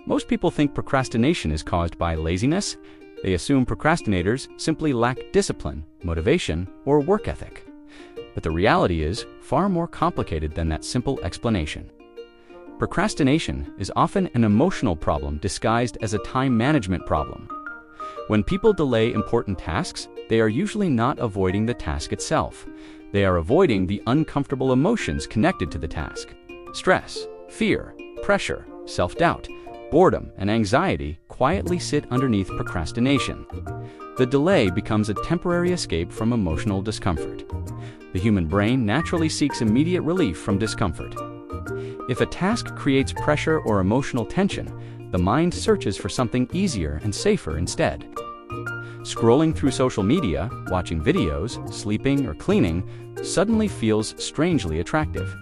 Most people think procrastination is caused by laziness. They assume procrastinators simply lack discipline, motivation, or work ethic. But the reality is far more complicated than that simple explanation. Procrastination is often an emotional problem disguised as a time management problem. When people delay important tasks, they are usually not avoiding the task itself. They are avoiding the uncomfortable emotions connected to the task. Stress, fear, pressure, self-doubt, boredom, and anxiety quietly sit underneath procrastination. The delay becomes a temporary escape from emotional discomfort. The human brain naturally seeks immediate relief from discomfort. If a task creates pressure or emotional tension, the mind searches for something easier and safer instead. Scrolling through social media, watching videos, sleeping, or cleaning suddenly feels strangely attractive.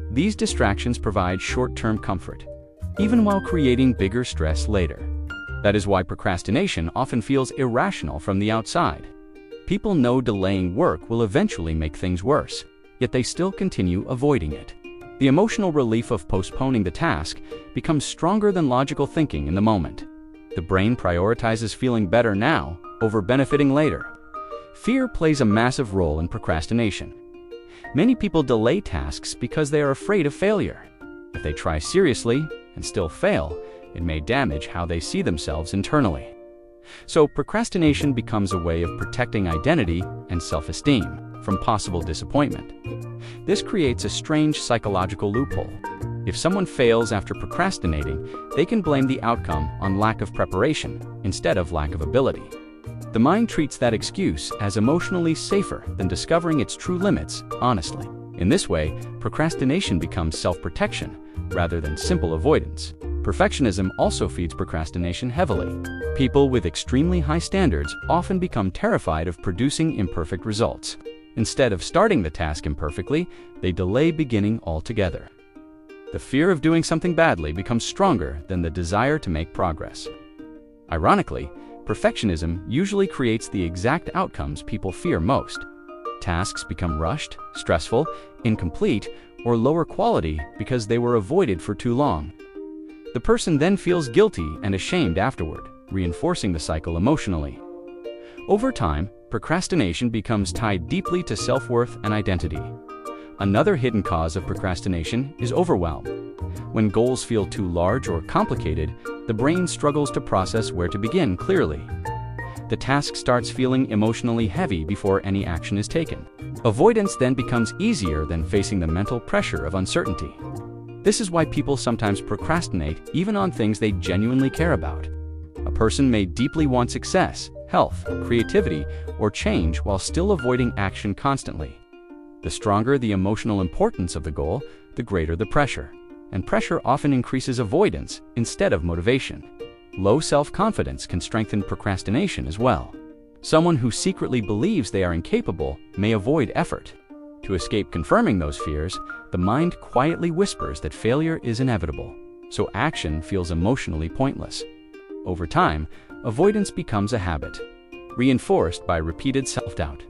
These distractions provide short-term comfort, even while creating bigger stress later. That is why procrastination often feels irrational from the outside. People know delaying work will eventually make things worse, yet they still continue avoiding it. The emotional relief of postponing the task becomes stronger than logical thinking in the moment. The brain prioritizes feeling better now over benefiting later. Fear plays a massive role in procrastination. Many people delay tasks because they are afraid of failure. If they try seriously and still fail, it may damage how they see themselves internally. So procrastination becomes a way of protecting identity and self-esteem from possible disappointment. This creates a strange psychological loophole. If someone fails after procrastinating, they can blame the outcome on lack of preparation instead of lack of ability. The mind treats that excuse as emotionally safer than discovering its true limits honestly. In this way, procrastination becomes self-protection rather than simple avoidance. Perfectionism also feeds procrastination heavily. People with extremely high standards often become terrified of producing imperfect results. Instead of starting the task imperfectly, they delay beginning altogether. The fear of doing something badly becomes stronger than the desire to make progress. Ironically, perfectionism usually creates the exact outcomes people fear most. Tasks become rushed, stressful, incomplete, or lower quality because they were avoided for too long. The person then feels guilty and ashamed afterward, reinforcing the cycle emotionally. Over time, procrastination becomes tied deeply to self-worth and identity. Another hidden cause of procrastination is overwhelm. When goals feel too large or complicated, the brain struggles to process where to begin clearly. The task starts feeling emotionally heavy before any action is taken. Avoidance then becomes easier than facing the mental pressure of uncertainty. This is why people sometimes procrastinate even on things they genuinely care about. A person may deeply want success, health, creativity, or change while still avoiding action constantly. The stronger the emotional importance of the goal, the greater the pressure. And pressure often increases avoidance instead of motivation. Low self-confidence can strengthen procrastination as well. Someone who secretly believes they are incapable may avoid effort. To escape confirming those fears, the mind quietly whispers that failure is inevitable, so action feels emotionally pointless. Over time, avoidance becomes a habit, reinforced by repeated self-doubt.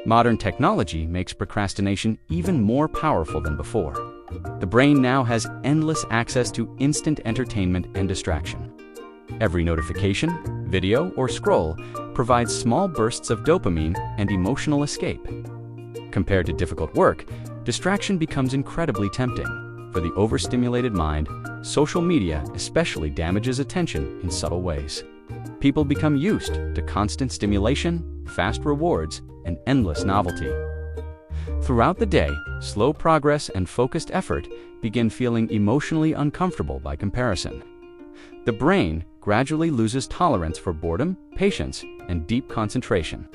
Modern technology makes procrastination even more powerful than before. The brain now has endless access to instant entertainment and distraction. Every notification, video, or scroll provides small bursts of dopamine and emotional escape. Compared to difficult work, distraction becomes incredibly tempting. For the overstimulated mind, social media especially damages attention in subtle ways. People become used to constant stimulation, fast rewards, and endless novelty. Throughout the day, slow progress and focused effort begin feeling emotionally uncomfortable by comparison. The brain gradually loses tolerance for boredom, patience, and deep concentration.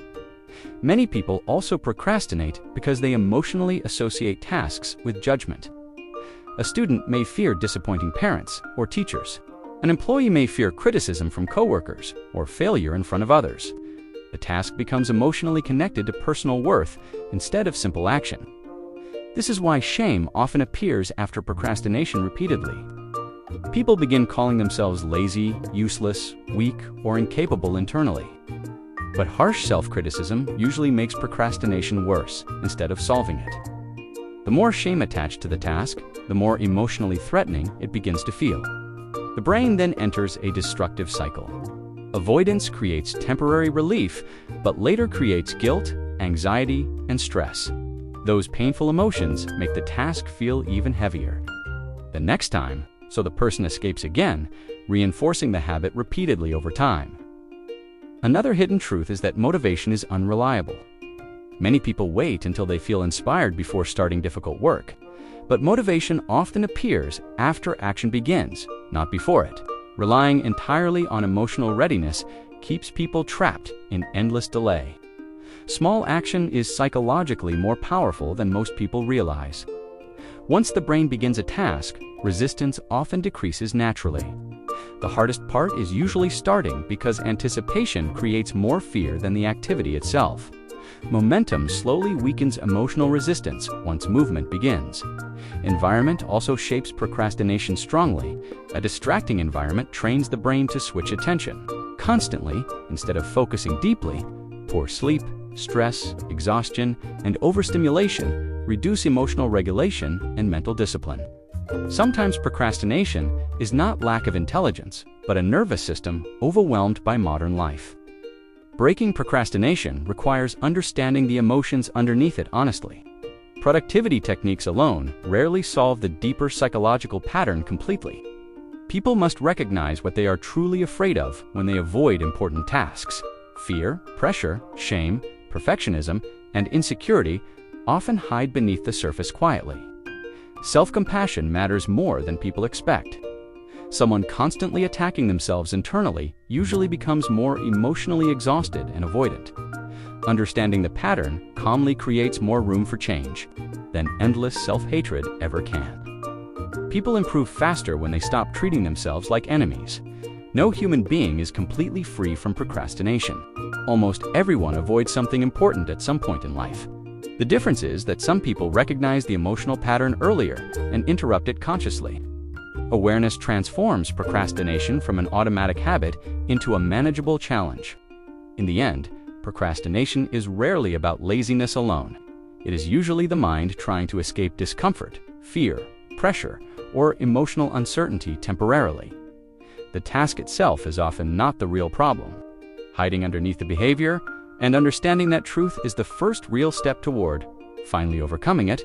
Many people also procrastinate because they emotionally associate tasks with judgment. A student may fear disappointing parents or teachers. An employee may fear criticism from coworkers or failure in front of others. The task becomes emotionally connected to personal worth instead of simple action. This is why shame often appears after procrastination repeatedly. People begin calling themselves lazy, useless, weak, or incapable internally. But harsh self-criticism usually makes procrastination worse instead of solving it. The more shame attached to the task, the more emotionally threatening it begins to feel. The brain then enters a destructive cycle. Avoidance creates temporary relief, but later creates guilt, anxiety, and stress. Those painful emotions make the task feel even heavier. The next time, so the person escapes again, reinforcing the habit repeatedly over time. Another hidden truth is that motivation is unreliable. Many people wait until they feel inspired before starting difficult work, but motivation often appears after action begins, not before it. Relying entirely on emotional readiness keeps people trapped in endless delay. Small action is psychologically more powerful than most people realize. Once the brain begins a task, resistance often decreases naturally. The hardest part is usually starting because anticipation creates more fear than the activity itself. Momentum slowly weakens emotional resistance once movement begins. Environment also shapes procrastination strongly. A distracting environment trains the brain to switch attention constantly instead of focusing deeply. Poor sleep, stress, exhaustion, and overstimulation reduce emotional regulation and mental discipline. Sometimes procrastination is not lack of intelligence, but a nervous system overwhelmed by modern life. Breaking procrastination requires understanding the emotions underneath it honestly. Productivity techniques alone rarely solve the deeper psychological pattern completely. People must recognize what they are truly afraid of when they avoid important tasks. Fear, pressure, shame, perfectionism, and insecurity often hide beneath the surface quietly. Self-compassion matters more than people expect. Someone constantly attacking themselves internally usually becomes more emotionally exhausted and avoidant. Understanding the pattern calmly creates more room for change than endless self-hatred ever can. People improve faster when they stop treating themselves like enemies. No human being is completely free from procrastination. Almost everyone avoids something important at some point in life. The difference is that some people recognize the emotional pattern earlier and interrupt it consciously. Awareness transforms procrastination from an automatic habit into a manageable challenge. In the end, procrastination is rarely about laziness alone. It is usually the mind trying to escape discomfort, fear, pressure, or emotional uncertainty temporarily. The task itself is often not the real problem. Hiding underneath the behavior and understanding that truth is the first real step toward finally overcoming it